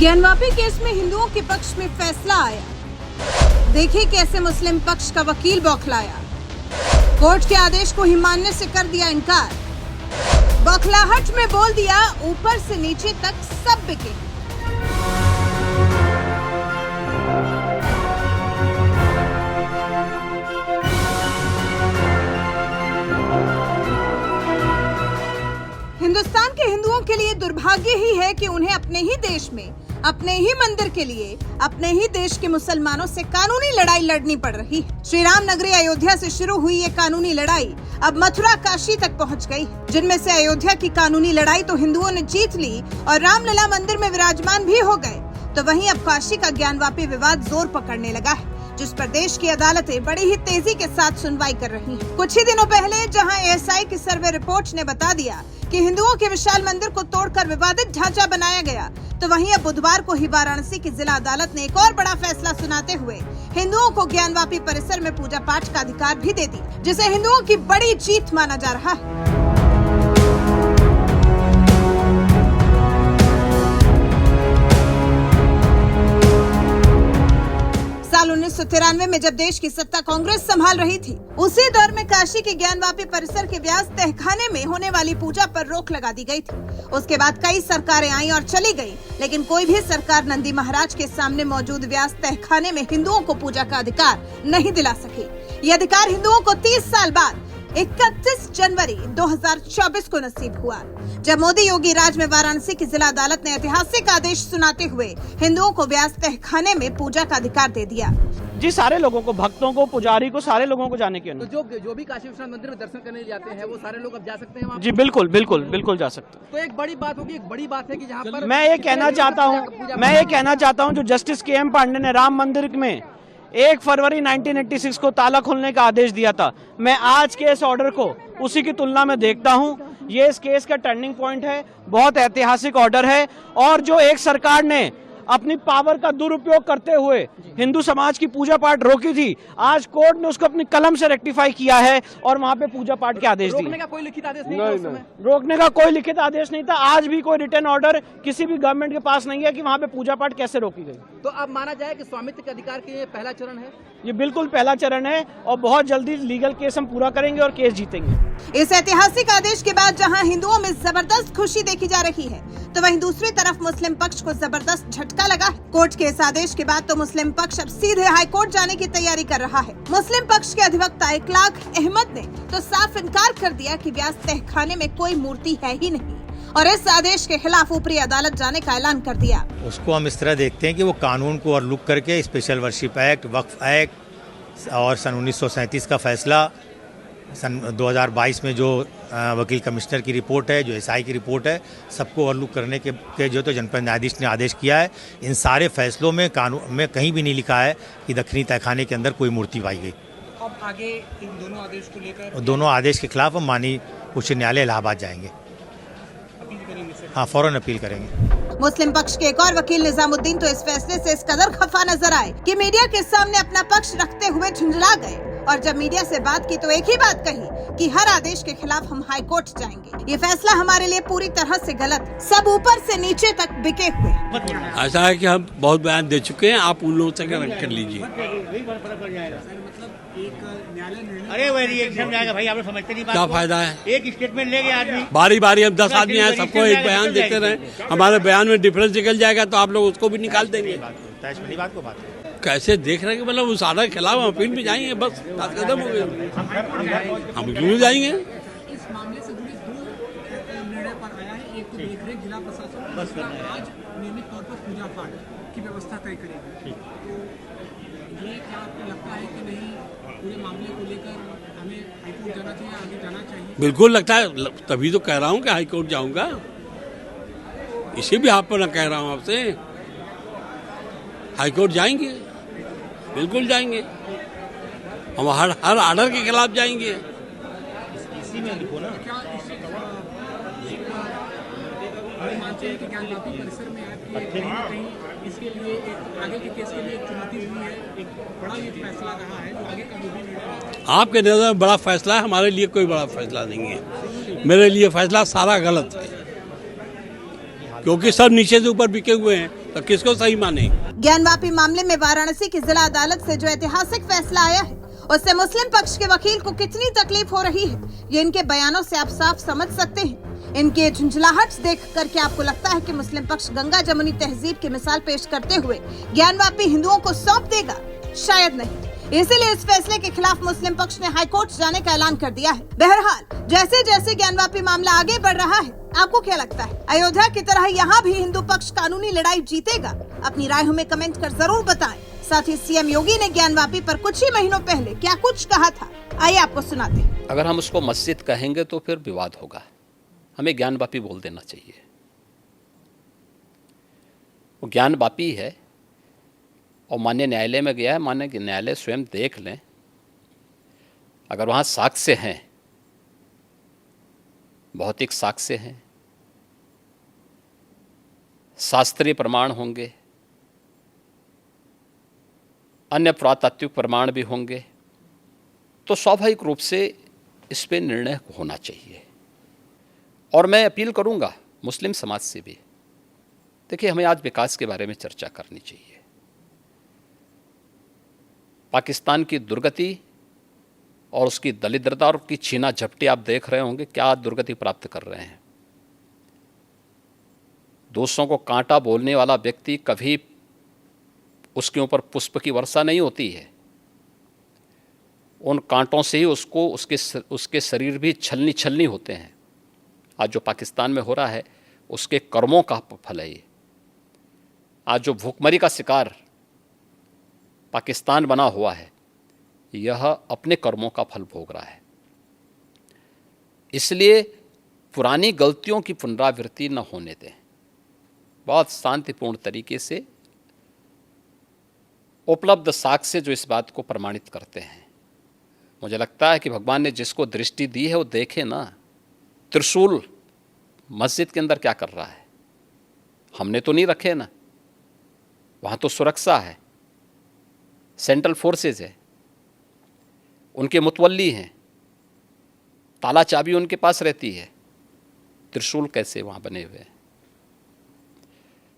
Gyanvapi case में हिंदुओं के पक्ष में फैसला आया। देखिए कैसे मुस्लिम पक्ष का वकील बौखलाया। कोर्ट के आदेश को ही मानने से कर दिया इनकार। बौखलाहट में बोल दिया ऊपर से नीचे तक सब बिके। हिंदुस्तान के हिंदुओं के लिए दुर्भाग्य ही है कि उन्हें अपने ही देश में, अपने ही मंदिर के लिए, अपने ही देश के मुसलमानों से कानूनी लड़ाई लड़नी पड़ रही है। श्री राम नगरी अयोध्या से शुरू हुई ये कानूनी लड़ाई अब मथुरा काशी तक पहुंच गई, जिनमें से अयोध्या की कानूनी लड़ाई तो हिंदुओं ने जीत ली और रामलला मंदिर में विराजमान भी हो गए, तो वहीं अब काशी का ज्ञानवापी विवाद जोर पकड़ने लगा है, जिस पर देश की अदालतें बड़ी ही तेजी के साथ सुनवाई कर रही हैं। कुछ ही दिनों पहले जहां एएसआई की सर्वे रिपोर्ट ने बता दिया कि हिंदुओं के विशाल मंदिर को तोड़कर विवादित ढांचा बनाया गया, तो वहीं अब बुधवार को ही वाराणसी की जिला अदालत ने एक और बड़ा फैसला सुनाते हुए हिंदुओं को ज्ञानवापी परिसर में पूजा पाठ का अधिकार भी दे दी, जिसे हिंदुओं की बड़ी जीत माना जा रहा है। साल 1993 में जब देश की सत्ता कांग्रेस संभाल रही थी, उसी दौर में काशी के ज्ञानवापी परिसर के व्यास तहखाने में होने वाली पूजा पर रोक लगा दी गई थी। उसके बाद कई सरकारें आई और चली गई, लेकिन कोई भी सरकार नंदी महाराज के सामने मौजूद व्यास तहखाने में हिंदुओं को पूजा का अधिकार नहीं दिला सकी। ये अधिकार हिंदुओं को 30 साल बाद 31 जनवरी 2024 को नसीब हुआ, जब मोदी योगी राज में वाराणसी की जिला अदालत ने ऐतिहासिक आदेश सुनाते हुए हिंदुओं को व्यास तहखाने में पूजा का अधिकार दे दिया। जी, सारे लोगों को, भक्तों को, पुजारी को, सारे लोगों को जाने की। तो जो भी काशी विश्वनाथ मंदिर में दर्शन करने जाते हैं वो सारे लोग अब जा सकते हैं वहाँ? जी बिल्कुल बिल्कुल बिल्कुल जा सकते हैं। तो एक बड़ी बात होगी, एक बड़ी बात है कि जहाँ पर मैं ये कहना चाहता हूँ जो जस्टिस के एम पांडे ने राम मंदिर में 1 फरवरी 1986 को ताला खोलने का आदेश दिया था, मैं आज के इस ऑर्डर को उसी की तुलना में देखता हूं। ये इस केस का टर्निंग पॉइंट है, बहुत ऐतिहासिक ऑर्डर है, और जो एक सरकार ने अपनी पावर का दुरुपयोग करते हुए हिंदू समाज की पूजा पाठ रोकी थी, आज कोर्ट ने उसको अपनी कलम से रेक्टिफाई किया है और वहां पे पूजा पाठ के आदेश दिए। रोकने का कोई लिखित आदेश नहीं था उस समय? रोकने का कोई लिखित आदेश नहीं था। आज भी कोई रिटर्न ऑर्डर किसी भी गवर्नमेंट के पास नहीं है कि वहां पे पूजा पाठ कैसे रोकी गई। तो अब माना जाए कि स्वामित्व के अधिकार के ये पहला चरण है? ये बिल्कुल पहला चरण है और बहुत जल्दी लीगल केस हम पूरा करेंगे और केस जीतेंगे। इस ऐतिहासिक आदेश के बाद जहां हिंदुओं में जबरदस्त खुशी देखी जा रही है, तो वहीं दूसरी तरफ मुस्लिम पक्ष को जबरदस्त झटका लगा है। कोर्ट के इस आदेश के बाद तो मुस्लिम पक्ष अब सीधे हाई कोर्ट जाने की तैयारी कर रहा है। मुस्लिम पक्ष के अधिवक्ता इकलाक अहमद ने तो साफ इनकार कर दिया कि व्यास तहखाने में कोई मूर्ति है ही नहीं, और इस आदेश के खिलाफ ऊपरी अदालत जाने का ऐलान कर दिया। उसको हम इस तरह देखते हैं कि वो कानून को ओवरलुक करके स्पेशल वर्शिप एक्ट, वक्फ एक्ट और सन 1937 का फैसला, सन 2022 में जो वकील कमिश्नर की रिपोर्ट है, जो एसआई की रिपोर्ट है, सबको ओवरलुक करने के जो तो जनपद न्यायाधीश ने आदेश किया है। इन सारे फैसलों में कानून में कहीं भी नहीं लिखा है कि दक्षिणी तहखाने के अंदर कोई मूर्ति पाई गई। अब आगे इन दोनों आदेश को लेकर, दोनों आदेश के खिलाफ हम माननीय उच्च न्यायालय इलाहाबाद जाएंगे। हाँ, फौरन अपील करेंगे। मुस्लिम पक्ष के एक और वकील निजामुद्दीन तो इस फैसले से इस कदर खफा नजर आए कि मीडिया के सामने अपना पक्ष रखते हुए झुंझला गए, और जब मीडिया से बात की तो एक ही बात कही कि हर आदेश के खिलाफ हम हाई कोर्ट जाएंगे। ये फैसला हमारे लिए पूरी तरह से गलत, सब ऊपर से नीचे तक बिके हुए। ऐसा है कि हम बहुत बयान दे चुके हैं, आप उन लोगों से कनेक्ट कर लीजिए। अरे वही रिएक्शन जाएगा भाई, आप समझते नहीं बात क्या को? फायदा है? एक स्टेटमेंट लेंगे आदमी, बारी बारी हम 10 आदमी हैं, सबको एक बयान देते रहे, हमारे बयान में डिफरेंस निकल जाएगा तो आप लोग उसको भी निकाल देंगे। कैसे देख रहे हैं कि मतलब उस आर्डर के खिलाफ हम अपील में जाएंगे, बस बात खत्म हो गई। हम जरूर जाएंगे। इस मामले से जुड़े 2 निर्णय पर आया है, एक तो देखरेख जिला प्रशासन, दूसरा आज नियमित तौर पर पूजा पाठ की व्यवस्था तय करेगी। तो ये क्या आपको लगता है कि नहीं, पूरे मामले को लेकर हमें हाईकोर्ट जाना चाहिए, आगे जाना चाहिए? बिल्कुल लगता है, तभी तो कह रहा हूँ कि हाईकोर्ट जाऊँगा, इसी भी हाथ पर न कह रहा हूँ आपसे। हाईकोर्ट जाएंगे, बिल्कुल जाएंगे, हम हर आर्डर के खिलाफ जाएंगे। इसी में लिखो ना। क्या मानते हैं कि ज्ञानवापी परिसर में आपकी कहीं इसके लिए एक आगे के केस के लिए एक चुनौती हुई है, एक बड़ा ये फैसला रहा है जो आगे का जो भी निर्णय? आपके नज़र में बड़ा फैसला है, हमारे लिए कोई बड़ा फैसला नहीं है। मेरे लिए फैसला सारा गलत है, क्योंकि सब नीचे से ऊपर बिके हुए हैं। तो किसको सही माने? ज्ञानवापी मामले में वाराणसी की जिला अदालत से जो ऐतिहासिक फैसला आया है उससे मुस्लिम पक्ष के वकील को कितनी तकलीफ हो रही है ये इनके बयानों से आप साफ समझ सकते हैं। इनके झुंझलाहट देख कर क्या आपको लगता है कि मुस्लिम पक्ष गंगा जमुनी तहजीब की मिसाल पेश करते हुए ज्ञानवापी हिंदुओं को सौंप देगा? शायद नहीं। इसीलिए इस फैसले के खिलाफ मुस्लिम पक्ष ने हाईकोर्ट जाने का ऐलान कर दिया है। बहरहाल जैसे जैसे ज्ञानवापी मामला आगे बढ़ रहा है, आपको क्या लगता है अयोध्या की तरह यहाँ भी हिंदू पक्ष कानूनी लड़ाई जीतेगा? अपनी राय हमें कमेंट कर जरूर बताएं। साथ ही सीएम योगी ने ज्ञानवापी पर कुछ ही महीनों पहले क्या कुछ कहा था, आइए आपको सुनाते हैं। अगर हम उसको मस्जिद कहेंगे तो फिर विवाद होगा, हमें ज्ञानवापी बोल देना चाहिए। वो ज्ञानवापी है और माननीय न्यायालय में गया है, माननीय न्यायालय स्वयं देख लें। अगर वहाँ साक्ष्य हैं, भौतिक साक्ष्य हैं, शास्त्रीय प्रमाण होंगे, अन्य पुरातात्विक प्रमाण भी होंगे, तो स्वाभाविक रूप से इस पे निर्णय होना चाहिए। और मैं अपील करूंगा मुस्लिम समाज से भी, देखिए हमें आज विकास के बारे में चर्चा करनी चाहिए। पाकिस्तान की दुर्गति और उसकी दलिद्रता और उसकी छीना झपटी आप देख रहे होंगे, क्या दुर्गति प्राप्त कर रहे हैं। दूसरों को कांटा बोलने वाला व्यक्ति कभी उसके ऊपर पुष्प की वर्षा नहीं होती है, उन कांटों से ही उसको उसके शरीर भी छलनी छलनी होते हैं। आज जो पाकिस्तान में हो रहा है उसके कर्मों का फल है ये। आज जो भूखमरी का शिकार पाकिस्तान बना हुआ है, यह अपने कर्मों का फल भोग रहा है। इसलिए पुरानी गलतियों की पुनरावृत्ति न होने दें, बहुत शांतिपूर्ण तरीके से उपलब्ध साक्ष्य जो इस बात को प्रमाणित करते हैं। मुझे लगता है कि भगवान ने जिसको दृष्टि दी है वो देखे ना, त्रिशूल मस्जिद के अंदर क्या कर रहा है, हमने तो नहीं रखे ना, वहाँ तो सुरक्षा है, सेंट्रल फोर्सेस है, उनके मुतवल्ली हैं, ताला चाबी उनके पास रहती है, त्रिशूल कैसे वहाँ बने हुए हैं?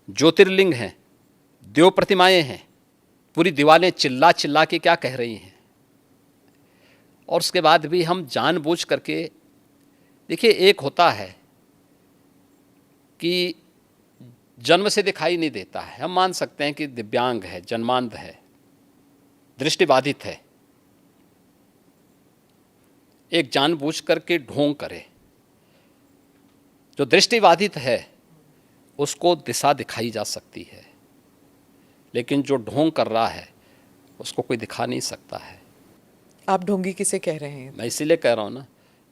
ज्योतिर्लिंग हैं, देव प्रतिमाएं हैं, पूरी दीवारें चिल्ला चिल्ला के क्या कह रही हैं। और उसके बाद भी हम जानबूझ करके, देखिए एक होता है कि जन्म से दिखाई नहीं देता है, हम मान सकते हैं कि दिव्यांग है, जन्मांध है, दृष्टिबाधित है, एक जानबूझ करके ढोंग करे। जो दृष्टिबाधित है उसको दिशा दिखाई जा सकती है, लेकिन जो ढोंग कर रहा है उसको कोई दिखा नहीं सकता है। आप ढोंगी किसे कह रहे हैं? मैं इसीलिए कह रहा हूँ ना,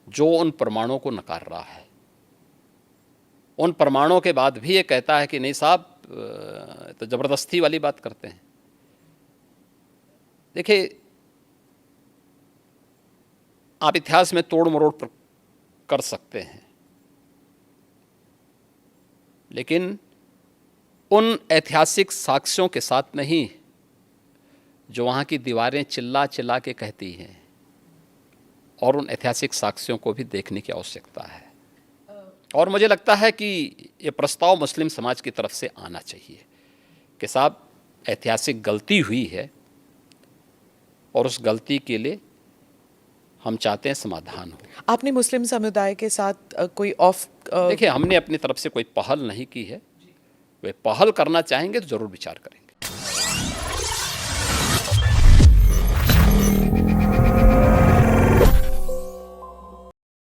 जो उन प्रमाणों को नकार रहा है, उन प्रमाणों के बाद भी ये कहता है कि नहीं साहब, तो ज़बरदस्ती वाली बात करते हैं। देखिए, आप इतिहास में तोड़ मरोड़ कर सकते हैं, लेकिन उन ऐतिहासिक साक्ष्यों के साथ नहीं जो वहाँ की दीवारें चिल्ला चिल्ला के कहती हैं, और उन ऐतिहासिक साक्ष्यों को भी देखने की आवश्यकता है। और मुझे लगता है कि ये प्रस्ताव मुस्लिम समाज की तरफ से आना चाहिए कि साहब ऐतिहासिक गलती हुई है और उस गलती के लिए हम चाहते हैं समाधान हो। आपने मुस्लिम समुदाय के साथ कोई देखिए, हमने अपनी तरफ से कोई पहल नहीं की है, वे पहल करना चाहेंगे तो ज़रूर विचार करेंगे।